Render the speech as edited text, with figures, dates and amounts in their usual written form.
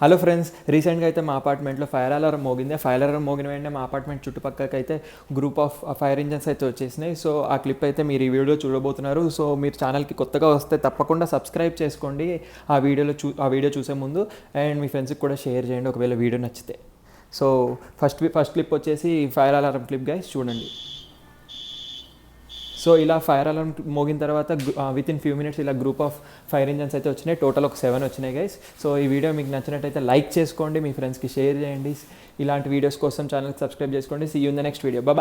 Hello friends, రీసెంట్గా అయితే మా అపార్ట్మెంట్లో ఫైర్ అలారం మోగింది. ఫైర్ అలారం మోగిన వెంటనే మా అపార్ట్మెంట్ చుట్టుపక్కలకి అయితే గ్రూప్ ఆఫ్ ఫైర్ ఇంజన్స్ అయితే వచ్చేసినాయి. సో ఆ క్లిప్ అయితే మీరు ఈ వీడియో చూడబోతున్నారు. సో మీరు ఛానల్కి కొత్తగా వస్తే తప్పకుండా సబ్స్క్రైబ్ చేసుకోండి ఆ వీడియో చూసే ముందు. అండ్ మీ ఫ్రెండ్స్కి కూడా షేర్ చేయండి ఒకవేళ వీడియో నచ్చితే. సో ఫస్ట్ క్లిప్ వచ్చేసి ఫైర్ అలారం క్లిప్ గైస్, చూడండి. సో ఇలా ఫైర్ అలారం మోగిన తర్వాత విత్ ఇన్ ఫ్యూ మినిట్స్ ఇలా గ్రూప్ ఆఫ్ ఫైర్ ఇంజన్స్ అయితే వచ్చినాయి. టోటల్ ఒక 7 వచ్చినాయి గైస్. సో ఈ వీడియో మీకు నచ్చినట్టయితే లైక్ చేసుకోండి, మీ ఫ్రెండ్స్కి షేర్ చేయండి. ఇలాంటి వీడియోస్ కోసం ఛానల్కి సబ్స్క్రైబ్ చేసుకోండి. See you in the next video. Bye.